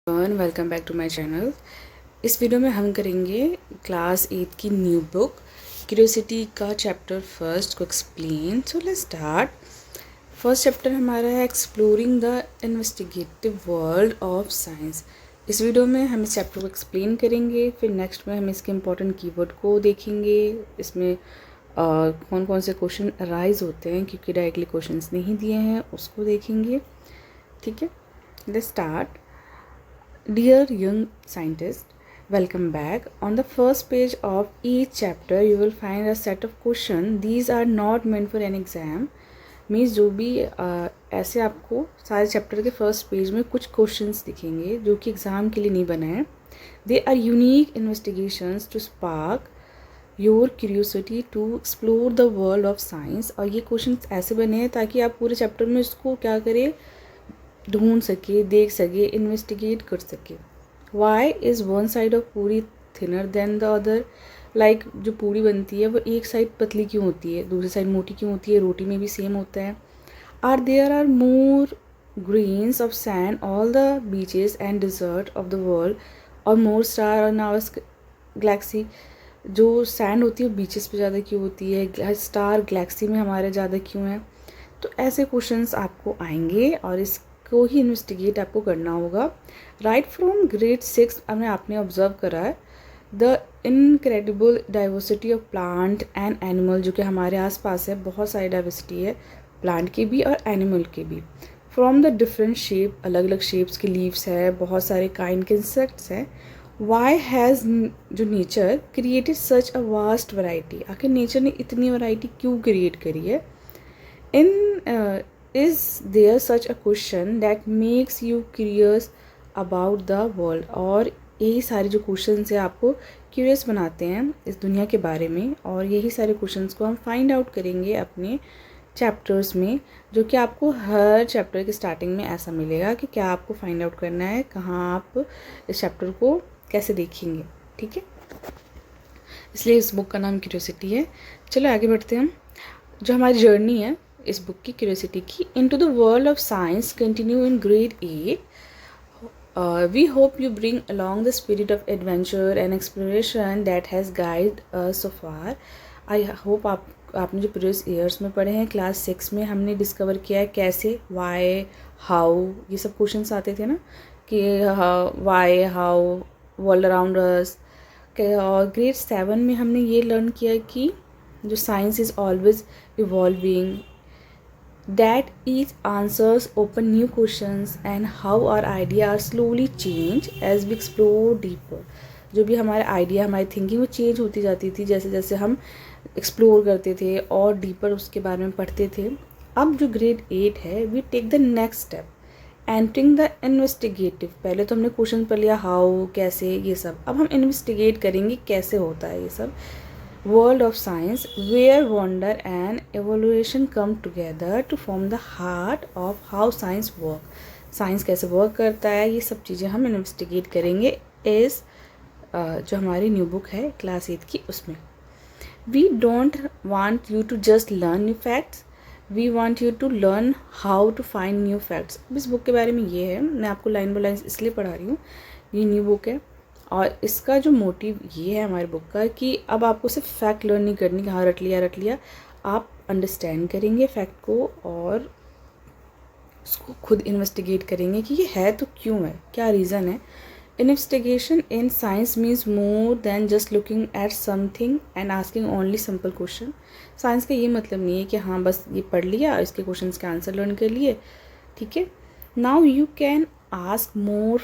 Welcome back to my channel. इस video में हम करेंगे क्लास 8 की न्यू बुक क्यूरियोसिटी का चैप्टर फर्स्ट को explain. So let's start. First chapter हमारा है exploring the investigative world of science. इस वीडियो में हम इस चैप्टर को एक्सप्लेन करेंगे, फिर नेक्स्ट में हम इसके इंपॉर्टेंट कीवर्ड को देखेंगे, इसमें कौन कौन से क्वेश्चन अराइज होते हैं क्योंकि डायरेक्टली क्वेश्चंस नहीं दिए हैं उसको देखेंगे। ठीक है, let's start. Dear young scientist, welcome back. On the first page of each chapter, you will find a set of questions. These are not meant for an exam. Means जो भी ऐसे आपको सारे चैप्टर के फर्स्ट पेज में कुछ questions दिखेंगे जो कि एग्ज़ाम के लिए नहीं बने हैं। They are unique investigations to spark your curiosity to explore the world of science. और ये क्वेश्चंस ऐसे बने हैं ताकि आप पूरे चैप्टर में इसको क्या करें, ढूंढ सके, देख सके, इन्वेस्टिगेट कर सके। Why is one side of puri thinner than the other. Like जो पूरी बनती है वो एक साइड पतली क्यों होती है, दूसरी साइड मोटी क्यों होती है, रोटी में भी सेम होता है। Are there are more grains of sand all the beaches and desert of the world और more star on our galaxy. जो सैंड होती है बीचेस पे ज़्यादा क्यों होती है, स्टार गैलेक्सी में हमारे ज़्यादा क्यों है। तो ऐसे क्वेश्चंस आपको आएंगे और इस को ही इन्वेस्टिगेट आपको करना होगा। राइट फ्रॉम ग्रेड 6 आपने ऑब्जर्व करा है the incredible diversity of plant and animal. जो कि हमारे आसपास है, बहुत सारी डाइवर्सिटी है प्लांट की भी और एनिमल की भी। फ्रॉम द डिफरेंट शेप, अलग अलग शेप्स के लीव्स है, बहुत सारे काइंड के इंसेक्ट्स हैं। वाई हैज़ जो nature created such a vast variety. आखिर नेचर ने इतनी वैरायटी क्यों क्रिएट करी है। इन Is there such a question that makes you curious about the world? और यही सारे जो क्वेश्चंस हैं आपको क्यूरियस बनाते हैं इस दुनिया के बारे में, और यही सारे क्वेश्चंस को हम फाइंड आउट करेंगे अपने चैप्टर्स में, जो कि आपको हर चैप्टर के स्टार्टिंग में ऐसा मिलेगा कि क्या आपको फाइंड आउट करना है, कहाँ आप इस चैप्टर को कैसे देखेंगे। ठीक है, इसलिए इस बुक का नाम क्यूरियोसिटी है। चलो आगे बढ़ते हैं। हम जो हमारी जर्नी है इस बुक की क्यूरियोसिटी की, into the world of science continue in grade 8। We hope you bring along the spirit of adventure and exploration that has guide so far. I hope आपने जो प्रीवियस ईयर्स में पढ़े हैं, class 6 में हमने discover किया है कैसे, वाई, हाउ, ये सब क्वेश्चंस आते थे ना कि why, how, world around us. और ग्रेड 7 में हमने ये लर्न किया कि जो science is always evolving, that each answers open new questions and how our ideas slowly change as we explore deeper। जो भी हमारे आइडिया, हमारी थिंकिंग वो चेंज होती जाती थी जैसे जैसे हम एक्सप्लोर करते थे और डीपर उसके बारे में पढ़ते थे। अब जो ग्रेड 8 है, we take the next step entering the investigative. पहले तो हमने क्वेश्चन पढ़ लिया हाउ, कैसे, ये सब। अब हम इन्वेस्टिगेट करेंगे कैसे होता है ये सब। World of science where wonder and evaluation come together to form the heart of how science work। Science कैसे वर्क करता है, ये सब चीज़ें हम इन्वेस्टिगेट करेंगे इस जो हमारी न्यू बुक है क्लास 8 की, उसमें। We don't want you to just learn new facts, we want you to learn how to find new facts. अब इस बुक के बारे में ये है, मैं आपको लाइन बाय लाइन इसलिए पढ़ा रही हूँ, ये न्यू बुक है और इसका जो मोटिव ये है हमारे बुक का कि अब आपको सिर्फ फैक्ट लर्न नहीं करनी कि हाँ रट लिया, आप अंडरस्टैंड करेंगे फैक्ट को और उसको खुद इन्वेस्टिगेट करेंगे कि ये है तो क्यों है, क्या रीज़न है। Investigation in science means more than just looking at something and asking only simple question. Science का ये मतलब नहीं है कि हाँ बस ये पढ़ लिया, इसके क्वेश्चन के आंसर लर्न कर लिए, ठीक है। Now you can ask more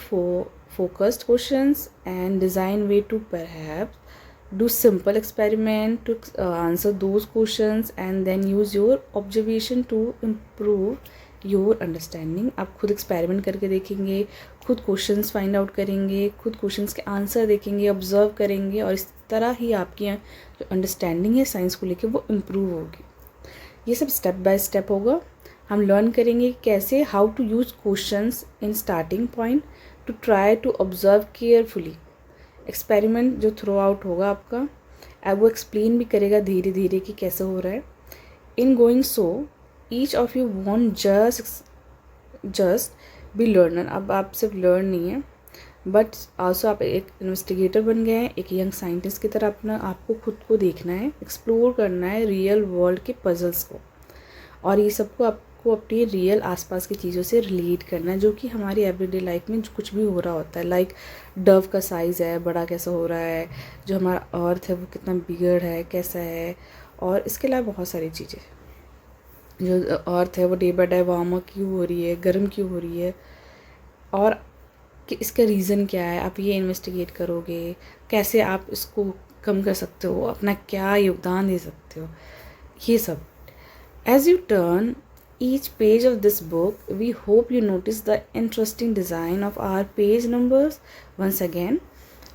focused questions and design way to perhaps do simple experiment to answer those questions and then use your observation to improve your understanding। आप खुद experiment करके देखेंगे, खुद questions find out करेंगे, खुद questions के answer देखेंगे, observe करेंगे और इस तरह ही आपकी जो अंडरस्टैंडिंग है साइंस को लेके वो इम्प्रूव होगी। ये सब स्टेप बाय स्टेप होगा। हम लर्न करेंगे कैसे, how to use questions in starting point to try to observe carefully. Experiment जो थ्रू आउट होगा आपका, अब वो एक्सप्लेन भी करेगा धीरे धीरे कि कैसे हो रहा है। In going so each of you want just be learner. अब आप सिर्फ लर्न नहीं है, बट आल्सो आप एक इन्वेस्टिगेटर बन गए हैं, एक यंग साइंटिस्ट की तरह अपना आपको खुद को देखना है, एक्सप्लोर करना है रियल वर्ल्ड के पजल्स को, और ये सबको आपको अपनी रियल आसपास की चीज़ों से रिलेट करना है जो कि हमारी एवरीडे लाइफ में कुछ भी हो रहा होता है। लाइक डव का साइज़ है, बड़ा कैसा हो रहा है, जो हमारा अर्थ है वो कितना बिगड़ है, कैसा है, और इसके अलावा बहुत सारी चीज़ें, जो अर्थ है वो डे बाय डे वार्म क्यों हो रही है, गर्म क्यों हो रही है, और कि इसका रीज़न क्या है, आप ये इन्वेस्टिगेट करोगे, कैसे आप इसको कम कर सकते हो, अपना क्या योगदान दे सकते हो, ये सब। As you turn each page of this book, we hope you notice the interesting design of our page numbers. Once again,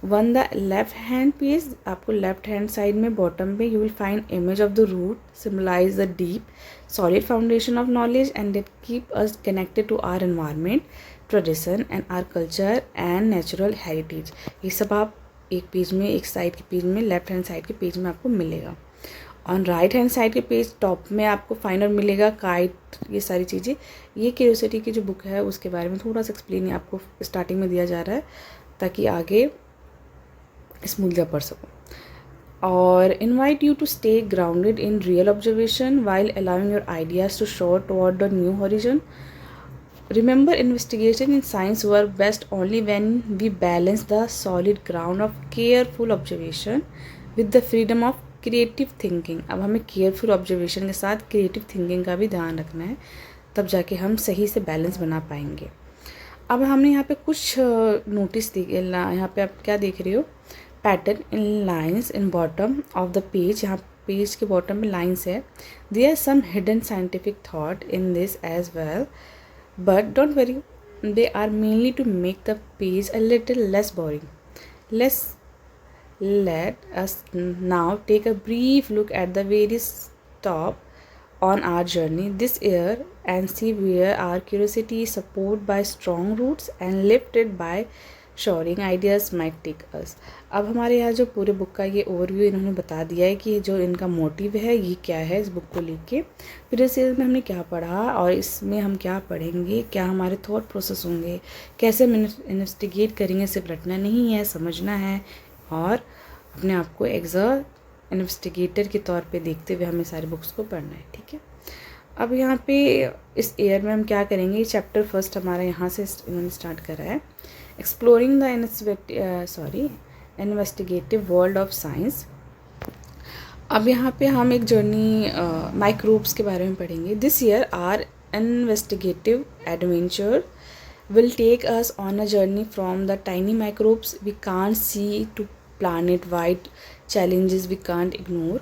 on the left hand page, आपको left hand side में bottom पे you will find image of the root, symbolize the deep, solid foundation of knowledge and that keep us connected to our environment, tradition and our culture and natural heritage. ये सब आप एक page में, एक side के page में, left hand side के page में आपको मिलेगा। ऑन राइट हैंड साइड के पेज टॉप में आपको फाइनल मिलेगा काइट, ये सारी चीज़ें। ये क्यूरियोसिटी की जो बुक है उसके बारे में थोड़ा सा एक्सप्लेन आपको स्टार्टिंग में दिया जा रहा है ताकि आगे स्मूथली पढ़ सको। और invite you to stay grounded in real observation while allowing your ideas to soar toward the new horizon. Remember, investigation in science work best only when we balance the solid ground of careful observation with the freedom of creative thinking. अब हमें careful observation के साथ creative thinking का भी ध्यान रखना है, तब जाके हम सही से बैलेंस बना पाएंगे। अब हमने यहाँ पे कुछ नोटिस यहाँ पे आप क्या देख रहे हो, pattern in lines in bottom of the page. यहाँ पेज के बॉटम में लाइंस है। There are some hidden scientific thought in this as well, but don't worry, they are mainly to make the page a little less boring. Let us now take a brief look at the various stop on our journey this year and see where our curiosity is supported by strong roots and lifted by soaring ideas might take us. अब हमारे यहाँ जो पूरे book का ये overview इन्होंने बता दिया है कि जो इनका मोटिव है ये क्या है इस बुक को लेके, फिर इस में हमने क्या पढ़ा और इसमें हम क्या पढ़ेंगे, क्या हमारे थॉट प्रोसेस होंगे, कैसे हम इन्वेस्टिगेट करेंगे। सिर्फ रटना नहीं है, समझना है और अपने आप को एज अ इन्वेस्टिगेटर के तौर पे देखते हुए हमें सारी बुक्स को पढ़ना है। ठीक है, अब यहाँ पे इस ईयर में हम क्या करेंगे, चैप्टर फर्स्ट हमारा यहाँ से इन्होंने स्टार्ट करा है, exploring the investigative world of science. अब यहाँ पे हम एक जर्नी माइक्रोब्स के बारे में पढ़ेंगे। This year our investigative adventure will take us on a journey from the tiny microbes we can't see to planet-wide challenges we can't ignore.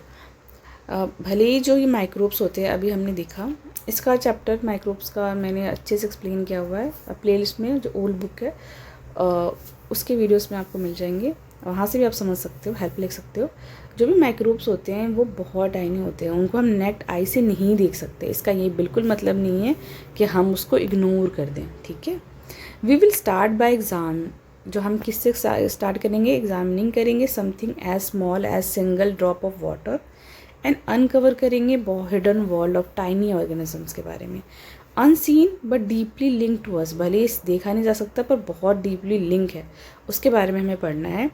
भले ही जो ये माइक्रोब्स होते हैं अभी हमने देखा, इसका चैप्टर माइक्रोब्स का मैंने अच्छे से एक्सप्लेन किया हुआ है प्लेलिस्ट में, जो ओल्ड बुक है उसके वीडियोस में आपको मिल जाएंगे, वहाँ से भी आप समझ सकते हो, हेल्प ले सकते हो। जो भी माइक्रोब्स होते हैं वो बहुत टाइनी होते हैं, उनको हम नेक्ड आई से नहीं देख सकते। इसका ये बिल्कुल मतलब नहीं है कि हम उसको इग्नोर कर दें। ठीक है, we will start by exam. जो हम किससे स्टार्ट करेंगे, एग्जामिनिंग करेंगे something as small as single drop of water and uncover करेंगे hidden world of tiny organisms के बारे में। Unseen but deeply link to us, भले इस देखा नहीं जा सकता पर बहुत डीपली लिंक है, उसके बारे में हमें पढ़ना है।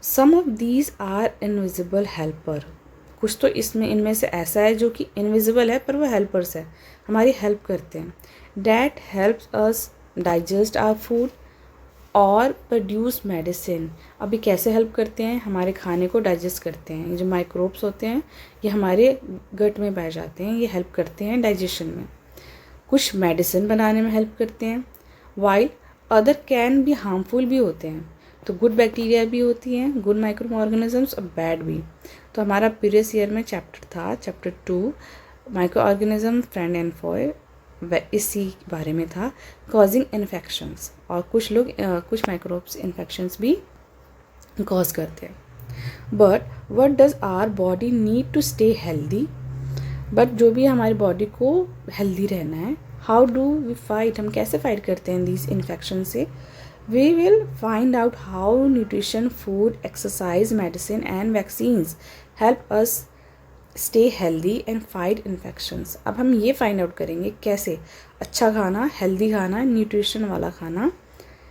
Some of these are invisible helper, कुछ तो इसमें इनमें से ऐसा है जो कि इनविजिबल है पर वह हेल्पर्स है, हमारी हेल्प करते हैं। That helps us digest our food और प्रोड्यूस मेडिसिन। अभी कैसे हेल्प करते हैं, हमारे खाने को डाइजेस्ट करते हैं। ये जो माइक्रोब्स होते हैं ये हमारे गट में पाए जाते हैं, ये हेल्प करते हैं डाइजेशन में, कुछ मेडिसिन बनाने में हेल्प करते हैं। वाइल अदर कैन भी हार्मफुल भी होते हैं, तो गुड बैक्टीरिया भी होती हैं, गुड माइक्रो ऑर्गेनिजम्स और बैड भी। तो हमारा प्रीवियस ईयर में चैप्टर था, chapter 2 micro organism friend and Foy, इसी बारे में था, कॉजिंग इन्फेक्शंस। और कुछ लोग कुछ माइक्रोब्स इन्फेक्शंस भी कॉज करते हैं। But what does our body need to stay healthy, but जो भी हमारी बॉडी को हेल्दी रहना है, हाउ डू वी फाइट, हम कैसे फाइट करते हैं दिस इन्फेक्शन से। We will find out how nutrition, food, exercise, medicine and vaccines help us stay healthy and fight infections. अब हम ये फाइंड आउट करेंगे कैसे अच्छा खाना, हेल्दी खाना, न्यूट्रिशन वाला खाना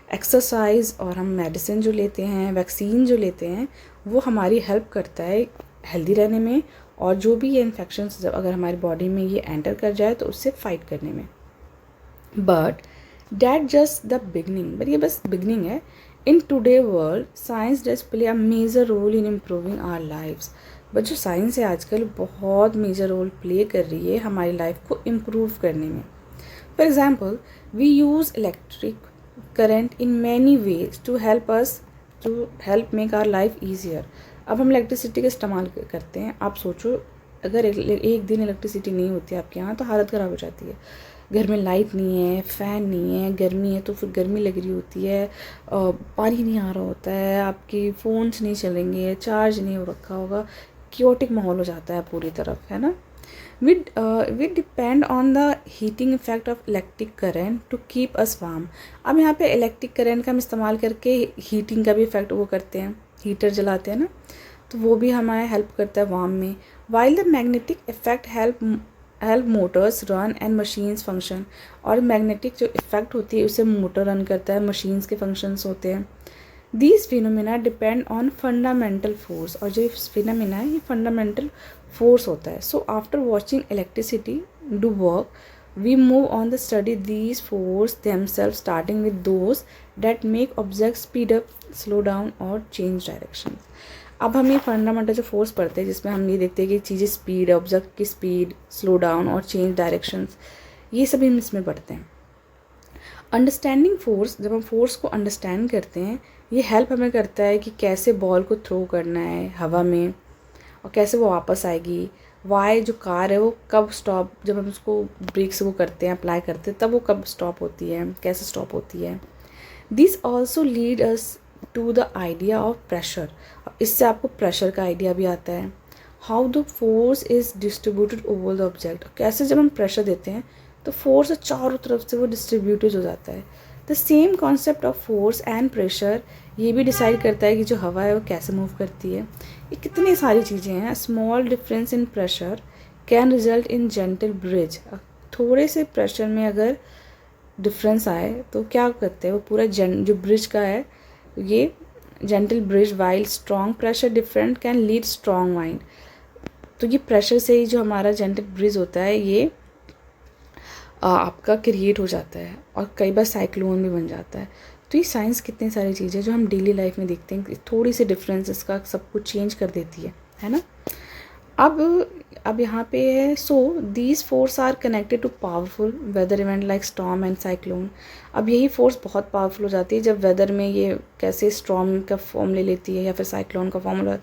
एक्सरसाइज और हम मेडिसिन जो लेते हैं, वैक्सीन जो लेते हैं, वो हमारी हेल्प करता है हेल्दी रहने में, और जो भी ये इन्फेक्शंस जब अगर हमारी बॉडी में ये एंटर कर जाए तो उससे फाइट करने में। But that just the beginning, but ये बस बिगनिंग है। In today world science does play a major role in improving our lifes, but जो साइंस है आजकल बहुत मेजर रोल प्ले कर रही है हमारी लाइफ को इम्प्रूव करने में। For example, we use electric current in many ways to help make our life easier. अब हम इलेक्ट्रिसिटी का इस्तेमाल करते हैं। आप सोचो, अगर एक दिन इलेक्ट्रिसिटी नहीं होती है आपके यहाँ तो हालत ख़राब हो जाती है। घर में लाइट नहीं है, फ़ैन नहीं है, गर्मी है तो फिर गर्मी लग रही होती है, पानी नहीं आ रहा होता है, आपकी फ़ोन्स नहीं चलेंगे, चार्ज नहीं हो रखा होगा, क्योटिक माहौल हो जाता है पूरी तरफ, है ना। we depend on the heating effect of electric current to keep us warm। अब यहाँ पे इलेक्ट्रिक करंट का हम इस्तेमाल करके हीटिंग का भी इफेक्ट वो करते हैं, हीटर जलाते हैं ना, तो वो भी हमारे हेल्प करता है वार्म में। While the magnetic effect help Motors run and machines function, और मैग्नेटिक जो इफेक्ट होती है उससे मोटर रन करता है, मशीन्स के फंक्शंस होते हैं। These phenomena depend on fundamental force, और जो फिनोमिना है ये फंडामेंटल फोर्स होता है। So after watching electricity do work, we move on the study these force themselves, starting with those that make object speed up, slow down और change direction. अब हम ये फंडामेंटल जो फोर्स पढ़ते हैं जिसमें हम ये देखते हैं कि चीज़ें स्पीड, ऑब्जेक्ट की स्पीड, स्लो डाउन और चेंज डायरेक्शंस, ये सभी हम इसमें पढ़ते हैं। अंडरस्टैंडिंग फोर्स, जब हम फोर्स को अंडरस्टैंड करते हैं, ये हेल्प हमें करता है कि कैसे बॉल को थ्रो करना है हवा में और कैसे वो वापस आएगी। वाई जो कार है वो कब स्टॉप, जब हम उसको ब्रेक से वो करते हैं, अप्लाई करते हैं, तब वो कब स्टॉप होती है, कैसे स्टॉप होती है। This also lead us to the idea of pressure, इससे आपको प्रेशर का आइडिया भी आता है। How the force is distributed over the object, कैसे जब हम प्रेशर देते हैं तो फोर्स चारों तरफ से वो डिस्ट्रीब्यूटेड हो जाता है। The same concept of force and pressure ये भी डिसाइड करता है कि जो हवा है वो कैसे मूव करती है। ये कितनी सारी चीज़ें हैं। Small difference in pressure can result in gentle bridge, थोड़े से प्रेशर में अगर डिफरेंस आए तो क्या करते हैं वो पूरा जो ब्रिज का है ये gentle bridge, while strong pressure different can lead strong mind. तो ये प्रेशर से ही जो हमारा जेंटल ब्रिज होता है ये आपका क्रिएट हो जाता है और कई बार साइक्लोन भी बन जाता है। तो ये साइंस कितनी सारी चीज़ें जो हम डेली लाइफ में देखते हैं, थोड़ी सी डिफरेंस इसका सब कुछ चेंज कर देती है ना। अब यहाँ पे है, so these force are connected to powerful weather event like storm and cyclone. अब यही फोर्स बहुत पावरफुल हो जाती है जब वेदर में ये कैसे स्टॉर्म का फॉर्म ले लेती है या फिर साइक्लोन का फॉर्म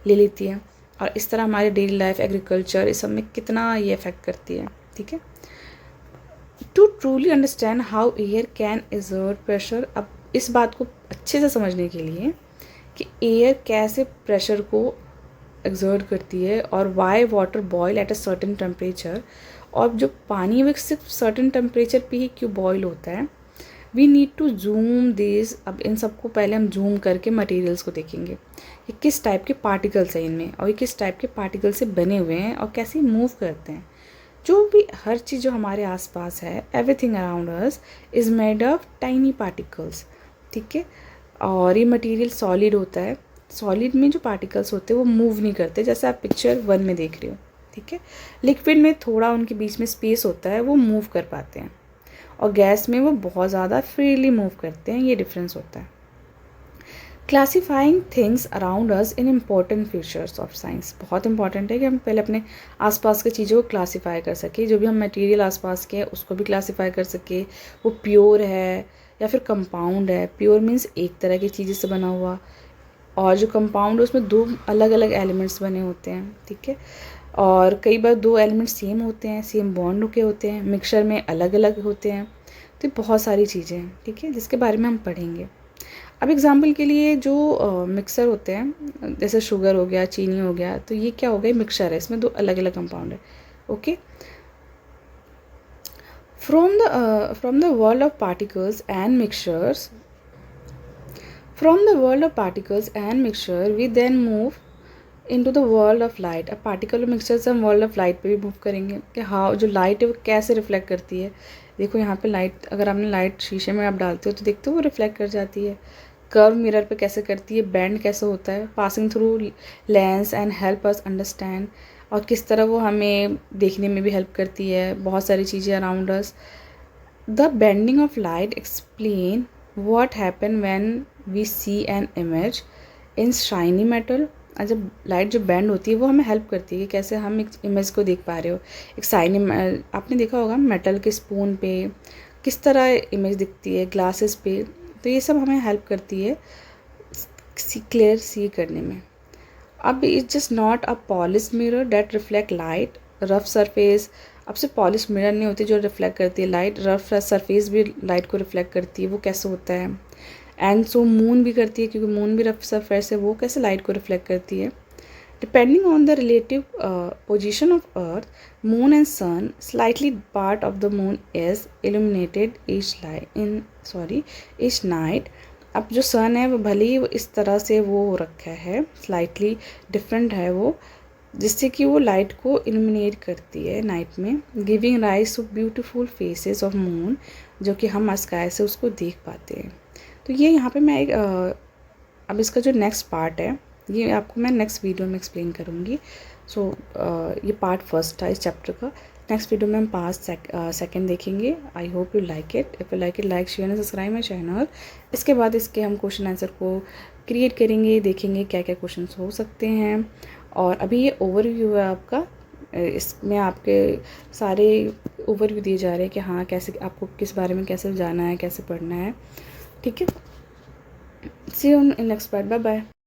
ले लेती है, और इस तरह हमारे डेली लाइफ, एग्रीकल्चर, इस सब में कितना ये इफेक्ट करती है। ठीक है, to truly understand how air can exert pressure, अब इस बात को अच्छे से समझने के लिए कि एयर कैसे प्रेशर को एक्सर्ट करती है और why water boil at a certain temperature, और जो पानी है सिर्फ सर्टेन टेम्परेचर पे ही क्यों बॉयल होता है। We need to zoom this, अब इन सबको पहले हम जूम करके मटेरियल्स को देखेंगे कि किस टाइप के पार्टिकल्स हैं इनमें और ये किस टाइप के पार्टिकल से बने हुए हैं और कैसे मूव करते हैं। जो भी हर चीज़ जो हमारे आसपास है, everything around us is made of tiny particles. ठीक है, और ये मटेरियल सॉलिड होता है। सॉलिड में जो पार्टिकल्स होते हैं वो मूव नहीं करते, जैसे आप पिक्चर 1 में देख रहे हो। ठीक है, लिक्विड में थोड़ा उनके बीच में स्पेस होता है, वो मूव कर पाते हैं, और गैस में वो बहुत ज़्यादा फ्रीली मूव करते हैं, ये डिफरेंस होता है। Classifying things around us in important features of science, बहुत इंपॉर्टेंट है कि हम पहले अपने आसपास की चीज़ों को क्लासीफाई कर सके। जो भी हम मटेरियल आसपास के हैं उसको भी क्लासीफाई कर सके, वो प्योर है या फिर कंपाउंड है। प्योर मीन्स एक तरह की चीज़ से बना हुआ, और जो कंपाउंड है उसमें 2 अलग अलग एलिमेंट्स बने होते हैं। ठीक है, और कई बार 2 एलिमेंट्स सेम होते हैं, सेम बॉन्ड के होते हैं, मिक्सचर में अलग अलग होते हैं। तो बहुत सारी चीज़ें हैं, ठीक है, जिसके बारे में हम पढ़ेंगे। अब एग्जाम्पल के लिए जो मिक्सर होते हैं, जैसे शुगर हो गया, चीनी हो गया, तो ये क्या हो गया, मिक्सचर है, इसमें 2 अलग अलग कंपाउंड है। Okay, from the world of particles and mixtures, from the world of particles and mixture we then move into the world of light. अब पार्टिकल और मिक्सचर से हम वर्ल्ड ऑफ लाइट पे भी मूव करेंगे कि हाँ जो लाइट है वो कैसे रिफ्लेक्ट करती है। देखो यहाँ पे लाइट, अगर आपने लाइट शीशे में आप डालते हो तो देखते हो वो रिफ्लेक्ट कर जाती है। कर्व मिरर पे कैसे करती है, बेंड कैसे होता है, passing through lens and help us understand, और किस तरह वो हमें देखने में भी हेल्प करती है, बहुत सारी चीज़ें around us. The bending of light explain what happen when we see an image in shiny metal। जब लाइट जो बेंड होती है वो हमें हेल्प करती है कि कैसे हम एक इमेज को देख पा रहे हो। एक शाइनी, आपने देखा होगा मेटल के स्पून पे किस तरह इमेज दिखती है, ग्लासेस पे, तो ये सब हमें हेल्प करती है क्लियर सी करने में। अब it's just not a polish mirror that reflect light, rough surface. अब से पॉलिश मिरर नहीं होती जो रिफ्लेक्ट करती है लाइट, रफ सरफेस भी लाइट को रिफ्लेक्ट करती है, वो कैसे होता है। एंड सो मून भी करती है, क्योंकि मून भी रफ सरफेस है, वो कैसे लाइट को रिफ्लेक्ट करती है। Depending on the relative position of earth, moon and sun, slightly part of the moon is illuminated each night. अब जो सन है वो भले ही इस तरह से वो हो रखा है, स्लाइटली डिफरेंट है वो, जिससे कि वो लाइट को इल्यूमिनेट करती है नाइट में, giving rise to beautiful phases of moon, जो कि हम स्काई से उसको देख पाते हैं। तो ये यहाँ पे मैं एक अब इसका जो नेक्स्ट पार्ट है ये आपको मैं नेक्स्ट वीडियो में एक्सप्लेन करूँगी। सो ये पार्ट फर्स्ट था इस चैप्टर का। नेक्स्ट वीडियो में हम पार्ट सेकंड देखेंगे। I hope you like it. If you like it, like share and subscribe my channel. इसके बाद इसके हम क्वेश्चन आंसर को क्रिएट करेंगे, देखेंगे क्या क्या क्वेश्चन हो सकते हैं। और अभी ये ओवरव्यू है आपका, इसमें आपके सारे ओवरव्यू दिए जा रहे हैं कि हाँ कैसे आपको किस बारे में कैसे जाना है, कैसे पढ़ना है। ठीक है, see you in next part, bye bye.